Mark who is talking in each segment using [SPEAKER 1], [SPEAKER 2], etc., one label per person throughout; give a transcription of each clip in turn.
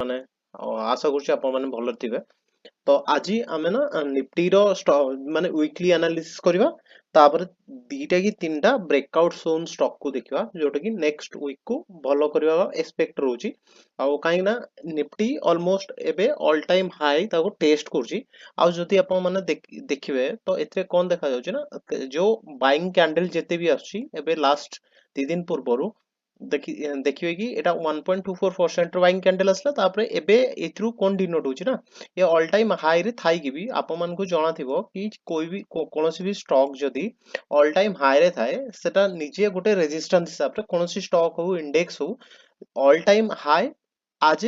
[SPEAKER 1] माने आशा करूँ आपण माने भल थिबे। तो आज आम ना निफ्टी माने वीकली एनालिसिस करवा तापर दीटा कि तीनटा ब्रेकआउट जोन स्टॉक को देखा जोटा कि नेक्स्ट वीक को भलो करवा एक्सपेक्ट रोची आउ कहीं ना निफ्टी ऑलमोस्ट एबे ऑल टाइम हाई ताको टेस्ट करची आउ जदी आपण माने देखिबे तो एथे कोन देखा जाउची ना जो बाइंग कैंडल जेते भी आछी एबे लास्ट 2 दिन पूर्वरु देखिए कि एटा 1.24% बाइंग कैंडल असला तापर एबे एथरू कोन डिनोट होची ना ये ऑल टाइम हाई रे थाई कि भी आपण मन को जाना थिबो कि कोई भी कोनोसी भी स्टॉक जदी ऑल टाइम हाई रे थाए सेटा निजे गोटे रेजिस्टेंस हिसाब रे कोनोसी स्टॉक हो इंडेक्स हो ऑल टाइम हाई आज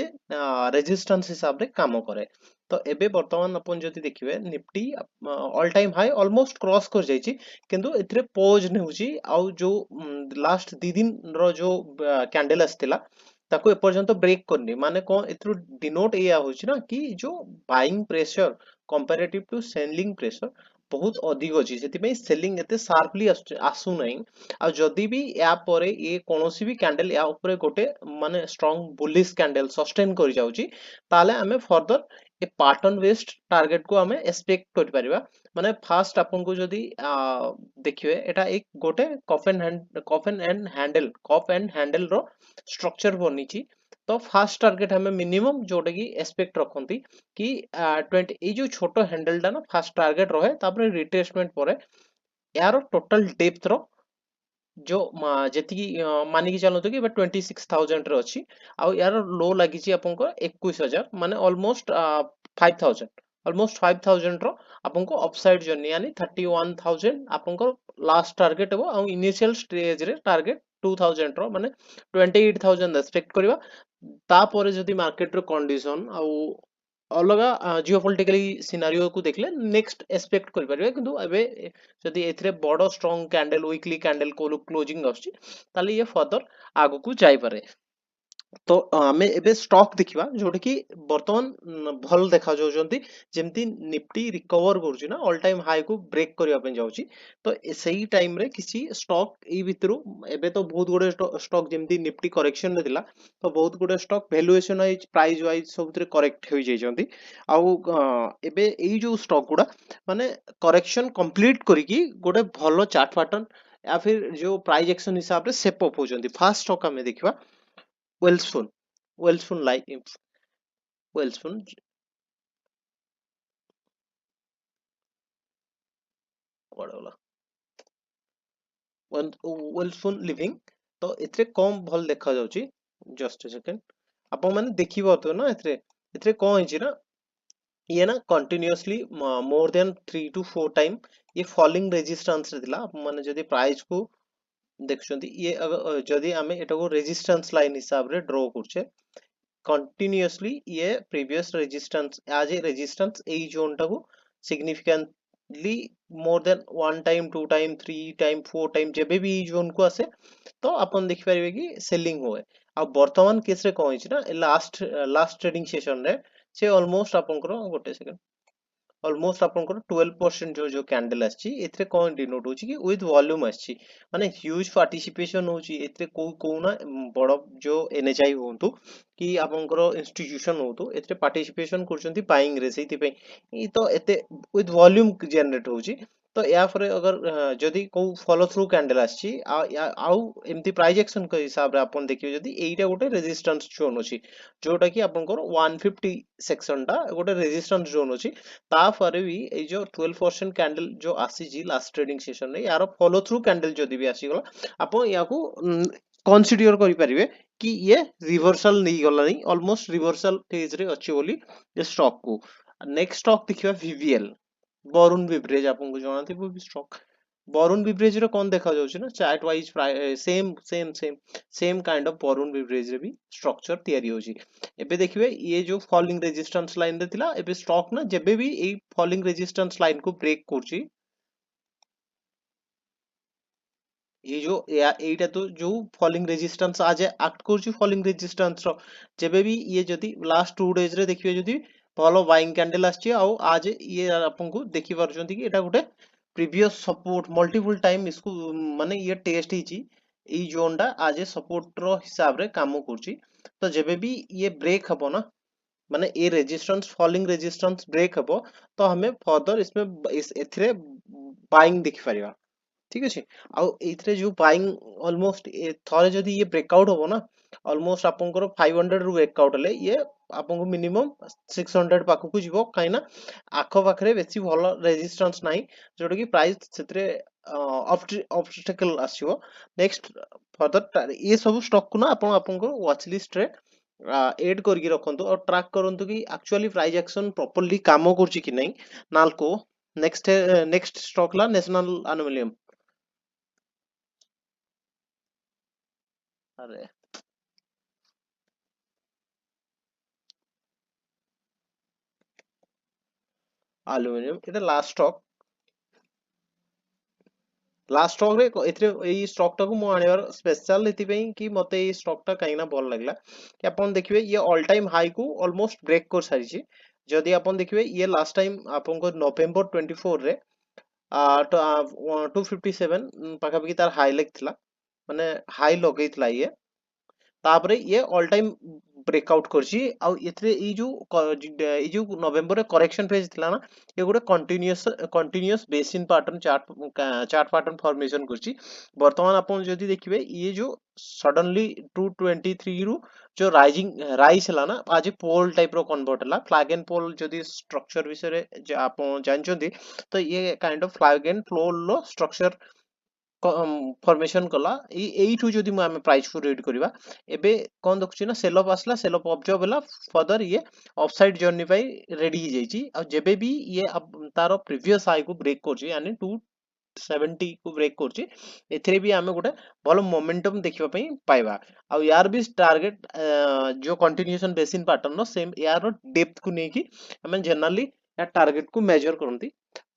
[SPEAKER 1] रेजिस्टेंस हिसाब रे काम करे। तो एबे वर्तमान अपन जदी देखिबे Nifty all time high almost cross कर जायछि किंतु एथरे पोज नेउछि आउ जो लास्ट 2 दिन रो जो कैंडल आस्तिला ताको एपर्यंत ब्रेक करनी माने कोन एथरो डिनोट एया होछि ना कि जो buying pressure comparative to selling pressure बहुत अधिक अछि सेति सेलिंग एते शार्पली आसु नै आ जदी भी या परे ये कोनोसी भी कैंडल या ऊपर गोटे माने स्ट्रांग बुलिश कैंडल सस्टेन कर जाउची ताले हमें फर्दर ए पैटर्न बेस्ड टारगेट को हमें एक्सपेक्ट कर परिबा। माने फास्ट आपन को जदी देखिए एटा एक गोटे कफ एंड हैंडल रो स्ट्रक्चर बनीची। तो फास्ट टारगेट हमें मिनिमम जोटा की एक्सपेक्ट रखती कि 20 ये जो छोट हैंडल टा ना फास्ट टारगेट रहे तापर रिट्रेसमेंट परे यार टोटल डेप्थ रो जो जेतिकी मानिकी चलतो कि 26,000 रे अछि आ यार लो लागिची आपनको 21,000 माने ऑलमोस्ट 5,000 ऑलमोस्ट 5,000 रो आपनको अपसाइड जर्नी यानी 31,000 आपनको लास्ट टारगेट हो आ इनिशियल स्टेज रे टारगेट 2,000 रो माने 28,000 एक्सपेक्ट करबा तापर जदी मार्केट रो कंडीशन आ अलगा जियोपॉलिटिकली सिनारियो को देखले नेक्स्ट एक्सपेक्ट कर परिबे किंतु एबे जदी एथरे बड़ स्ट्रांग कैंडल वीकली कैंडल को क्लोजिंग आछि ताले ये फर्दर आगु को जाय पारे। तो आमे एबे स्टॉक देखिबा जोटा कि वर्तमान भल देखा जाउछंती जेमती निफ्टी रिकवर करूची ना ऑल टाइम हाई को ब्रेक करबा पे जाउची। तो सही टाइम रे किसी स्टॉक ई भितरु एबे तो बहुत गुडे स्टॉक जेमती निफ्टी करेक्शन रे दिला तो बहुत गुडे stock valuation wise price wise सबुतरे करेक्ट होई जाइछंती आउ एबे एई जो स्टॉक गुडा माने करेक्शन कंप्लीट करिकी गोटे भलो चार्ट पैटर्न या फिर जो प्राइस एक्शन हिसाब रे सेप अप होचंती। फर्स्ट स्टॉक हमें देखिबा वेल्सफुल वेल्सफुल लाइफ वेल्सफुल कुआडे गला वेल्सफुल लिविंग तो एथरे कम भल देखा जाउची जस्ट अ सेकंड आपण माने देखि बतो ना एथरे एथरे कोन हिची ना ये ना continuously more than 3 to 4 time ये फॉलिंग रेजिस्टेंस रे दिला आपण माने जदी प्राइस को देखछंती ये जदी हमें एटा को रेजिस्टेंस लाइन हिसाब रे ड्रॉ करछे कंटिन्यूअसली ये प्रीवियस रेजिस्टेंस एज ए रेजिस्टेंस ए जोन टाको significantly more than 1 time 2 time 3 time 4 time जेबे भी ई जोन को आसे तो अपन देखि परिबे कि सेलिंग होए आ वर्तमान केस रे कोन हिच ना लास्ट लास्ट ट्रेडिंग सेशन रे से ऑलमोस्ट आपनकर गोटे सेकंड ऑलमोस्ट आपनकर 12% जो कैंडल आछि एथरे कोन डिनोट होछि कि विथ वॉल्यूम आछि माने ह्यूज पार्टिसिपेशन होछि एथरे को ना बड़ जो एनएचआई होंतु कि आपनकर इंस्टीट्यूशन होतु एथरे पार्टिसिपेशन करछंती बाइंग रे सेति पे ई तो एते विथ वॉल्यूम जनरेट होछि। तो या फिर अगर जदी को फॉलो थ्रू कैंडल आछि आउ एमती प्राइस एक्शन के हिसाब रे अपन देखियो जदी एइटा गोटे रेजिस्टेंस जोन अछि जोटा कि आपनकर 150 सेक्शन टा गोटे रेजिस्टेंस जोन अछि ताफरे भी ए जो 12% कैंडल जो आसी जी लास्ट ट्रेडिंग सेशन रे यार फॉलो थ्रू कैंडल जदी भी आसी गला आपण याकू कंसीडर करि परिबे कि ये रिवर्सल नहीं गला नहीं ऑलमोस्ट रिवर्सल फेज रे अछि बोली ये स्टॉक को। नेक्स्ट स्टॉक देखिबा वीवीएल वरुण बेवरेज आपन को जाना थी वो भी स्टॉक वरुण बेवरेज रे कोन देखा जाउछ ना chart wise same kind of Varun beverage रे भी स्ट्रक्चर तयारी होची। एबे देखिबे ये जो फॉलिंग रेजिस्टेंस लाइन रे थिला एबे स्टॉक ना जेबे भी ए फॉलिंग रेजिस्टेंस लाइन को ब्रेक करची ये जो एटा तो जो फॉलिंग रेजिस्टेंस आज एक्ट करची फॉलिंग रेजिस्टेंस रो जेबे भी ये जदी लास्ट 2 डेज रे देखिबे जदी भलो बाइंग कैंडल आछि आ आज ये आपन को देखि परछंती कि एटा गुटे प्रीवियस सपोर्ट मल्टीपल टाइम इसको माने ये टेस्ट हिची ई जोन टा आज सपोर्ट रो हिसाब रे काम करची। तो जेबे भी ये ब्रेक हबो ना माने ये रेजिस्टेंस फॉलिंग रेजिस्टेंस ब्रेक हबो तो हमें फर्दर इसमें एथिरे बाइंग देखि परिबा ठीक अछि आ एथिरे जो बाइंग ऑलमोस्ट थरे जदी ये ब्रेकआउट होबो ना ऑलमोस्ट आपनकर 500 रु ब्रेकआउट ले ये आपनको मिनिमम 600 पाखु को जीवो काइना आखो पाखरे बेसी भलो रेजिस्टेंस नाही जोटा कि प्राइस सेतरे ऑब्स्टेकल आसीबो नेक्स्ट फर्दर ये सब स्टॉक को ना आपण आपनको वॉच लिस्ट रे एड करके रखंतु और ट्रैक करंतु कि एक्चुअली प्राइस एक्शन प्रॉपर्ली काम करछि कि नहीं नालको नेक्स्ट नेक्स्ट स्टॉक ला नेशनल एल्युमिनियम अरे एल्युमिनियम এটা लास्ट स्टॉक रे एथरे एई स्टॉक टाको मु आनिबार स्पेशल एथि पई कि मते एई स्टॉक टा काइना भल लागला कि अपन देखिबे ये ऑल टाइम हाई को ऑलमोस्ट ब्रेक कर सारी छी जदि अपन देखिबे ये लास्ट टाइम आपन को नवंबर 24 रे 257 पाखापाखि तार हाई लेग थिला माने हाई लगेइतला ये तापरे ये ऑल टाइम ब्रेकआउट करछि आ एथरे ई जो नवंबर रे करेक्शन फेज थिला ना ये गोटे continuous basin pattern chart pattern formation करछि वर्तमान आपण जदी देखिबे ये जो सडनली 223 रु जो राइज हला ना आज पोल टाइप रो कन्वर्ट हला फ्लैग एंड पोल जदी स्ट्रक्चर विषय रे आपण जानचंती तो ये kind of flag and pole लो स्ट्रक्चर फॉर्मेशन कला एठू जदि आम प्राइस को रीड करवा एबे कौन देखुची ना सेल अप आसला सेल अप ऑब्जर्व होला फर्दर ये ऑफसाइड जर्नी पाई रेडी ही जाइची अब जेबे भी ये तार प्रीवियस हाई को ब्रेक करची यानी 270 को ब्रेक करची एथरे भी आमे गोटे भलो मोमेंटम देखिबा पई पाइबा आ यार भी टारगेट जो कंटिन्यूएशन बेसिन पैटर्न नो सेम यार डेप्थ को नेकी हमें जनरली या टारगेट को मेजर करंती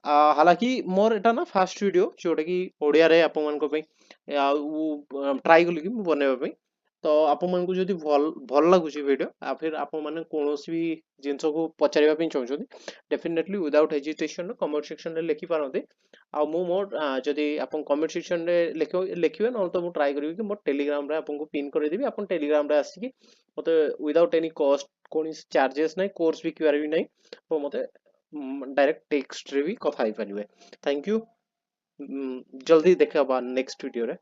[SPEAKER 1] हालांकि मोर एटा ना फास्ट वीडियो जोटा कि ओडिया रे आपन मन को पई ट्राई कली कि बनेबा पई तो आपन मन को जदी भल भल लागु छी वीडियो आ फिर आपन माने कोनोसी भी जिंस को पचारिबा पई चाहछोनी definitely without hesitation comment section रे लिखि पारंते आ मु मोर जदी आपन कमेंट सेक्शन रे लिखिबे न तो मु ट्राई करबी कि मोर टेलीग्राम रे आपन को पिन कर देबी आपन टेलीग्राम रे आसी कि मते विदाउट एनी कॉस्ट कोनी चार्जेस नै कोर्स भी क्यूआर भी नै तो मते डायरेक्ट टेक्स्ट रे भी कथा पारिबे थैंक यू जल्दी देखा नेक्स्ट वीडियो रे।